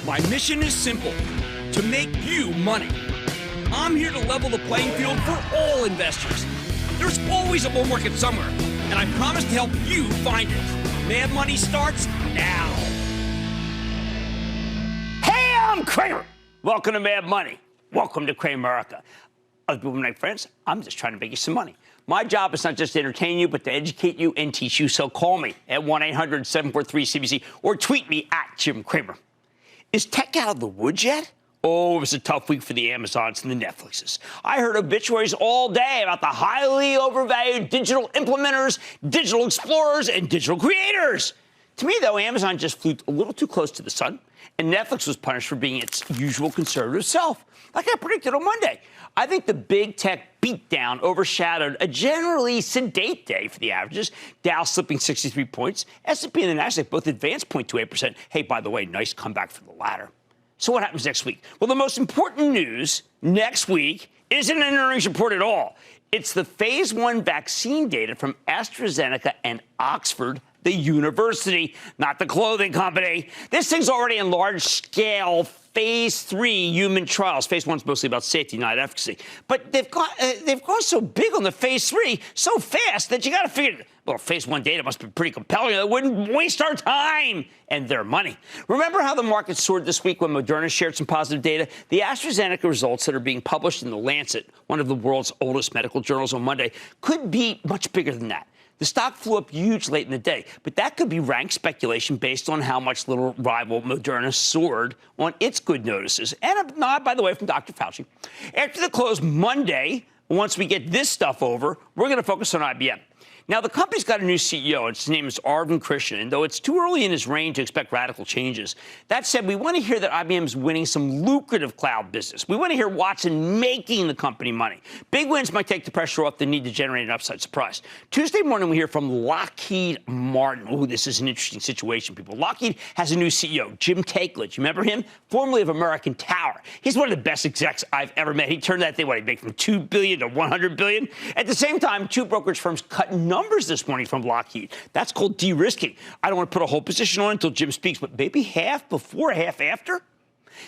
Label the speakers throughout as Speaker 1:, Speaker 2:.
Speaker 1: My mission is simple, to make you money. I'm here to level the playing field for all investors. There's always a bull market somewhere, and I promise to help you find it. Mad Money starts now.
Speaker 2: Hey, I'm Cramer. Welcome to Mad Money. Welcome to Cramerica. Other people, my friends, I'm just trying to make you some money. My job is not just to entertain you, but to educate you and teach you. So call me at 1-800-743-CBC or tweet me at Jim Cramer. Is tech out of the woods yet? Oh, it was a tough week for the Amazons and the Netflixes. I heard obituaries all day about the highly overvalued digital implementers, digital explorers, and digital creators. To me, though, Amazon just flew a little too close to the sun, and Netflix was punished for being its usual conservative self, like I predicted on Monday. I think the big tech beatdown overshadowed a generally sedate day for the averages. Dow slipping 63 points. S&P and the Nasdaq both advanced 0.28%. Hey, by the way, nice comeback for the latter. So what happens next week? Well, the most important news next week isn't an earnings report at all. It's the phase 1 vaccine data from AstraZeneca and Oxford, the university, not the clothing company. This thing's already in large-scale phase 3 human trials. Phase 1's mostly about safety, not efficacy. But they've gone so big on the phase 3 so fast that you got to figure, well, phase 1 data must be pretty compelling. It wouldn't waste our time and their money. Remember how the market soared this week when Moderna shared some positive data? The AstraZeneca results that are being published in The Lancet, one of the world's oldest medical journals, on Monday, could be much bigger than that. The stock flew up huge late in the day, but that could be rank speculation based on how much little rival Moderna soared on its good notices. And a nod, by the way, from Dr. Fauci. After the close Monday, once we get this stuff over, we're going to focus on IBM. Now, the company's got a new CEO, and his name is Arvind Krishnan, and though it's too early in his reign to expect radical changes, that said, we want to hear that IBM is winning some lucrative cloud business. We want to hear Watson making the company money. Big wins might take the pressure off the need to generate an upside surprise. Tuesday morning, we hear from Lockheed Martin. Oh, this is an interesting situation, people. Lockheed has a new CEO, Jim Takeledge. You remember him? Formerly of American Tower. He's one of the best execs I've ever met. He turned that thing, he'd make from $2 billion to $100 billion. At the same time, two brokerage firms cut numbers this morning from Lockheed. That's called de-risking. I don't want to put a whole position on it until Jim speaks, but maybe half before, half after?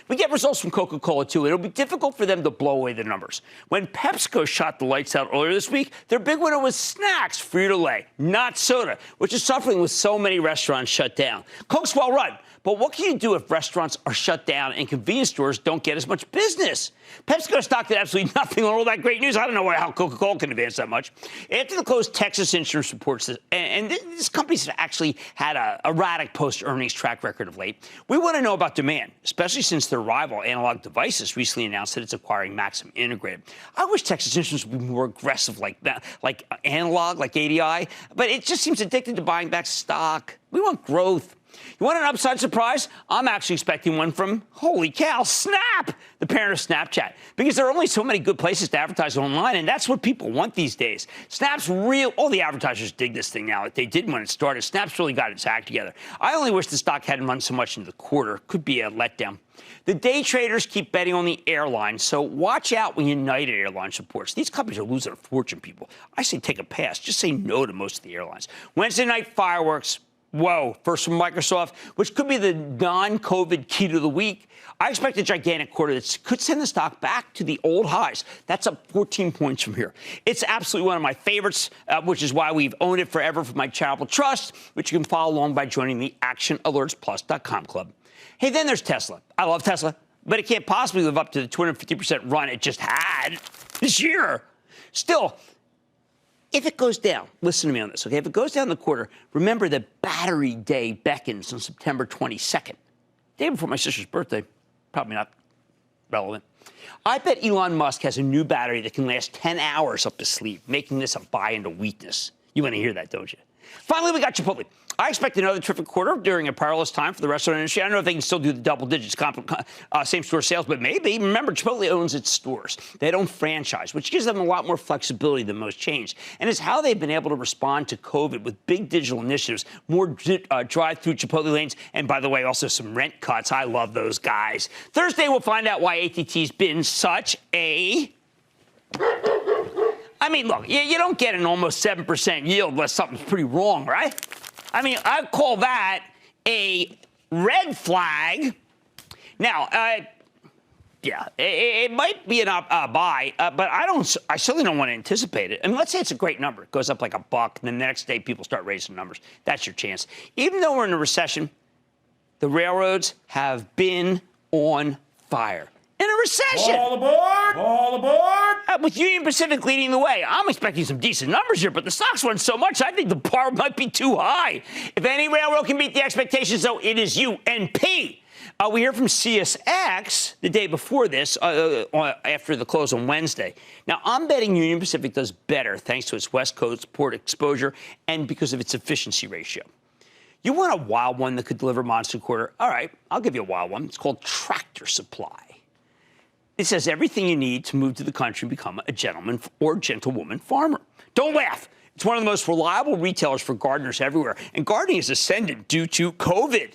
Speaker 2: We get results from Coca-Cola, too. It'll be difficult for them to blow away the numbers. When PepsiCo shot the lights out earlier this week, their big winner was snacks, Frito-Lay, not soda, which is suffering with so many restaurants shut down. Coke's well run, but what can you do if restaurants are shut down and convenience stores don't get as much business? PepsiCo stock did absolutely nothing on all that great news. I don't know how Coca-Cola can advance that much. After the close, Texas Insurance reports this, and this company's actually had a erratic post-earnings track record of late. We want to know about demand, especially since their rival, Analog Devices, recently announced that it's acquiring Maxim Integrated. I wish Texas Insurance would be more aggressive like that, like Analog, like ADI, but it just seems addicted to buying back stock. We want growth. You want an upside surprise? I'm actually expecting one from, holy cow, Snap, the parent of Snapchat, because there are only so many good places to advertise online, and that's what people want these days. Snap's real. All the advertisers dig this thing now. They did when it started. Snap's really got its act together. I only wish the stock hadn't run so much into the quarter. Could be a letdown. The day traders keep betting on the airlines, so watch out when United Airlines reports. These companies are losing a fortune, people. I say take a pass. Just say no to most of the airlines. Wednesday night fireworks. Whoa, first from Microsoft, which could be the non-COVID key to the week. I expect a gigantic quarter that could send the stock back to the old highs. That's up 14 points from here. It's absolutely one of my favorites, which is why we've owned it forever for my charitable trust, which you can follow along by joining the ActionAlertsPlus.com club. Hey, then there's Tesla. I love Tesla, but it can't possibly live up to the 250% run it just had this year. Still, if it goes down, listen to me on this, okay? If it goes down the quarter, remember that Battery Day beckons on September 22nd, day before my sister's birthday. Probably not relevant. I bet Elon Musk has a new battery that can last 10 hours up his sleeve, making this a buy into weakness. You want to hear that, don't you? Finally, we got Chipotle. I expect another terrific quarter during a perilous time for the restaurant industry. I don't know if they can still do the double digits, same-store sales, but maybe. Remember, Chipotle owns its stores. They don't franchise, which gives them a lot more flexibility than most chains. And it's how they've been able to respond to COVID with big digital initiatives, more drive-through Chipotle lanes, and, by the way, also some rent cuts. I love those guys. Thursday, we'll find out why ATT's been such a... I mean, look, you don't get an almost 7% yield unless something's pretty wrong, right? I mean, I call that a red flag. Now, it might be a buy, but I certainly don't want to anticipate it. I mean, let's say it's a great number. It goes up like $1, and then the next day people start raising numbers. That's your chance. Even though we're in a recession, the railroads have been on fire. In a recession.
Speaker 3: All aboard! All aboard!
Speaker 2: With Union Pacific leading the way, I'm expecting some decent numbers here, but the stock's run so much, I think the bar might be too high. If any railroad can meet the expectations, though, it is UNP. We hear from CSX the day before this, after the close on Wednesday. Now, I'm betting Union Pacific does better thanks to its West Coast port exposure and because of its efficiency ratio. You want a wild one that could deliver monster quarter? All right, I'll give you a wild one. It's called Tractor Supply. It says everything you need to move to the country and become a gentleman or gentlewoman farmer. Don't laugh. It's one of the most reliable retailers for gardeners everywhere. And gardening is ascendant due to COVID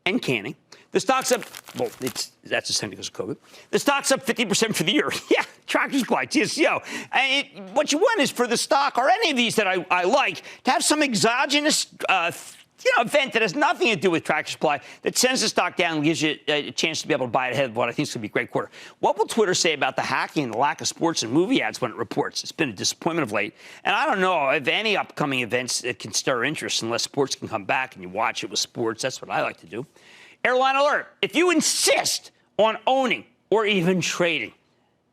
Speaker 2: and canning. The stock's up, well, that's ascendant because of COVID. The stock's up 50% for the year. Yeah, Tractor Supply, TSCO. What you want is for the stock or any of these that I like to have some exogenous event that has nothing to do with Tractor Supply that sends the stock down and gives you a chance to be able to buy it ahead of what I think is going to be a great quarter. What will Twitter say about the hacking and the lack of sports and movie ads when it reports? It's been a disappointment of late. And I don't know of any upcoming events that can stir interest unless sports can come back and you watch it with sports. That's what I like to do. Airline alert. If you insist on owning or even trading,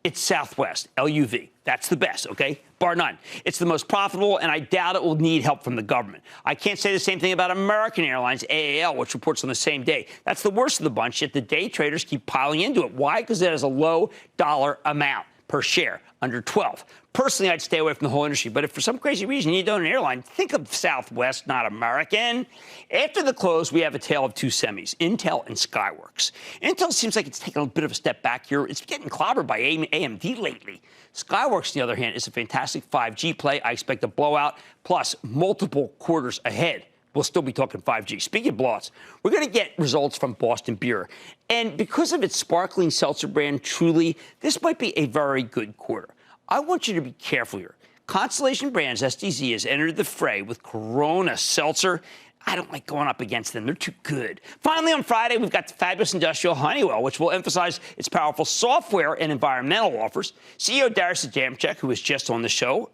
Speaker 2: it's Southwest, LUVI. That's the best, okay? Bar none. It's the most profitable, and I doubt it will need help from the government. I can't say the same thing about American Airlines, AAL, which reports on the same day. That's the worst of the bunch, yet the day traders keep piling into it. Why? Because it has a low dollar amount per share, under 12. Personally, I'd stay away from the whole industry, but if for some crazy reason you don't own an airline, think of Southwest, not American. After the close, we have a tale of two semis, Intel and Skyworks. Intel seems like it's taken a bit of a step back here. It's getting clobbered by AMD lately. Skyworks, on the other hand, is a fantastic 5G play. I expect a blowout, plus multiple quarters ahead. We'll still be talking 5G. Speaking of blowouts, we're going to get results from Boston Beer. And because of its sparkling seltzer brand, Truly, this might be a very good quarter. I want you to be careful here. Constellation Brands, SDZ, has entered the fray with Corona Seltzer. I don't like going up against them. They're too good. Finally, on Friday, we've got the fabulous industrial Honeywell, which will emphasize its powerful software and environmental offers. CEO Darius Adamczyk, who was just on the show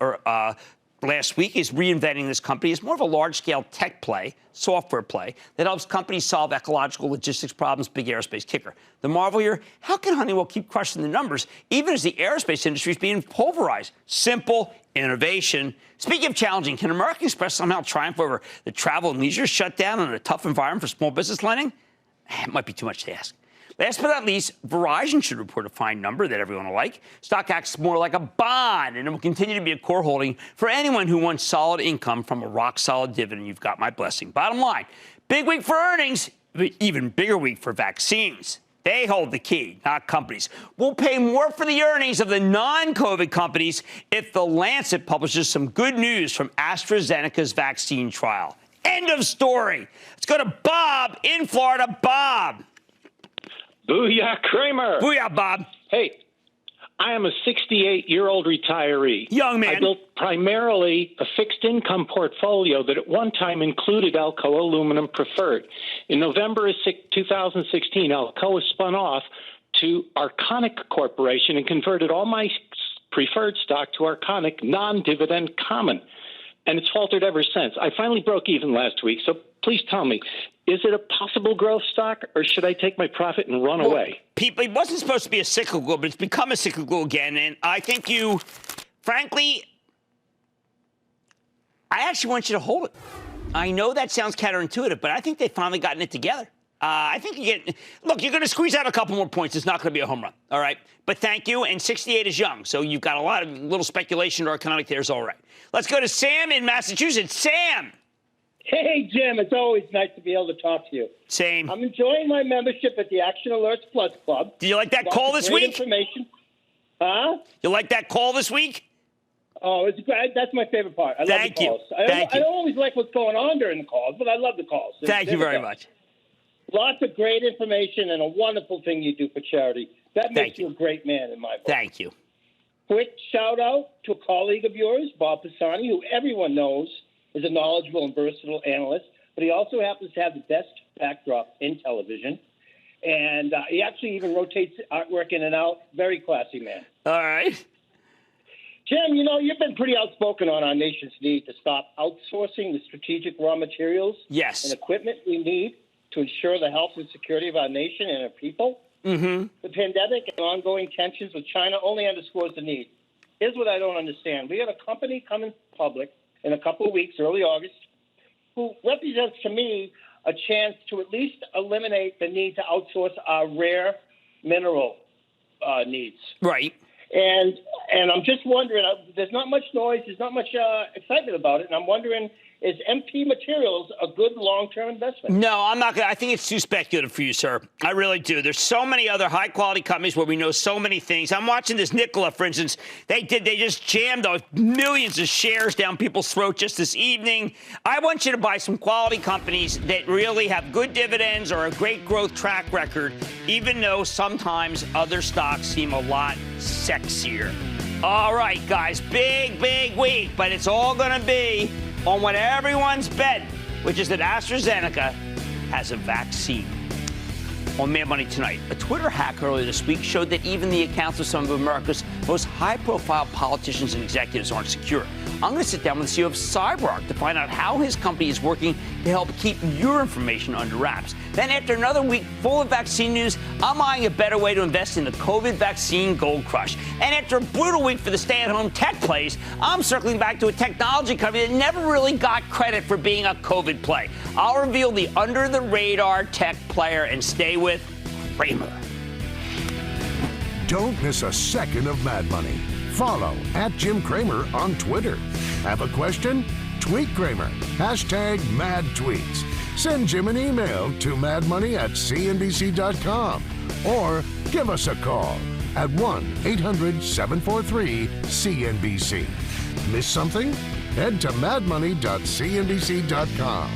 Speaker 2: last week, is reinventing this company. It's more of a large-scale tech play, software play, that helps companies solve ecological logistics problems, big aerospace kicker. The marvel here, how can Honeywell keep crushing the numbers, even as the aerospace industry is being pulverized? Simple innovation. Speaking of challenging, can American Express somehow triumph over the travel and leisure shutdown in a tough environment for small business lending? It might be too much to ask. Last but not least, Verizon should report a fine number that everyone will like. Stock acts more like a bond, and it will continue to be a core holding for anyone who wants solid income from a rock-solid dividend. You've got my blessing. Bottom line, big week for earnings, but even bigger week for vaccines. They hold the key, not companies. We'll pay more for the earnings of the non-COVID companies if the Lancet publishes some good news from AstraZeneca's vaccine trial. End of story. Let's go to Bob in Florida. Bob.
Speaker 4: Booyah, Cramer.
Speaker 2: Booyah, Bob.
Speaker 4: Hey, I am a 68-year-old retiree.
Speaker 2: Young man.
Speaker 4: I built primarily a fixed income portfolio that at one time included Alcoa Aluminum Preferred. In November of 2016, Alcoa spun off to Arconic Corporation and converted all my preferred stock to Arconic non-dividend common. And it's faltered ever since. I finally broke even last week, so please tell me, is it a possible growth stock, or should I take my profit and run away?
Speaker 2: People, it wasn't supposed to be a cyclical, but it's become a cyclical again. And I think you, frankly, I actually want you to hold it. I know that sounds counterintuitive, but I think they've finally gotten it together. I think you're going to squeeze out a couple more points. It's not going to be a home run, all right? But thank you, and 68 is young, so you've got a lot of little speculation or Arconic there is all right. Let's go to Sam in Massachusetts. Sam.
Speaker 5: Hey, Jim, it's always nice to be able to talk to you.
Speaker 2: Same.
Speaker 5: I'm enjoying my membership at the Action Alerts Plus Club.
Speaker 2: Do you like that call this week?
Speaker 5: Information. Huh?
Speaker 2: You like that call this week?
Speaker 5: Oh, it's great. That's my favorite part. I love the calls.
Speaker 2: Thank you.
Speaker 5: I don't always like what's going on during the calls, but I love the calls.
Speaker 2: Thank you very much.
Speaker 5: Lots of great information and a wonderful thing you do for charity. That makes you a great man in my book.
Speaker 2: Thank you.
Speaker 5: Quick shout-out to a colleague of yours, Bob Pisani, who everyone knows is a knowledgeable and versatile analyst, but he also happens to have the best backdrop in television. And he actually even rotates artwork in and out. Very classy man.
Speaker 2: All right.
Speaker 5: Jim, you've been pretty outspoken on our nation's need to stop outsourcing the strategic raw materials and equipment we need to ensure the health and security of our nation and our people. Mm-hmm. The pandemic and ongoing tensions with China only underscores the need. Here's what I don't understand. We have a company coming public in a couple of weeks, early August, who represents to me a chance to at least eliminate the need to outsource our rare mineral needs.
Speaker 2: Right.
Speaker 5: And I'm just wondering, there's not much noise, there's not much excitement about it, and I'm wondering, is MP Materials a good long-term investment? No,
Speaker 2: I'm not going to. I think it's too speculative for you, sir. I really do. There's so many other high-quality companies where we know so many things. I'm watching this Nikola, for instance. They just jammed those millions of shares down people's throats just this evening. I want you to buy some quality companies that really have good dividends or a great growth track record, even though sometimes other stocks seem a lot sexier. All right, guys, big week, but it's all going to be on what everyone's betting, which is that AstraZeneca has a vaccine. On Mad Money tonight, a Twitter hack earlier this week showed that even the accounts of some of America's most high-profile politicians and executives aren't secure. I'm going to sit down with the CEO of CyberArk to find out how his company is working to help keep your information under wraps. Then, after another week full of vaccine news, I'm eyeing a better way to invest in the COVID vaccine gold crush. And after a brutal week for the stay-at-home tech plays, I'm circling back to a technology company that never really got credit for being a COVID play. I'll reveal the under-the-radar tech player and stay with Cramer.
Speaker 6: Don't miss a second of Mad Money. Follow @Jim Cramer on Twitter. Have a question? Tweet Cramer. #MadTweets. Send Jim an email to madmoney@cnbc.com or give us a call at 1-800-743-CNBC. Miss something? Head to madmoney.cnbc.com.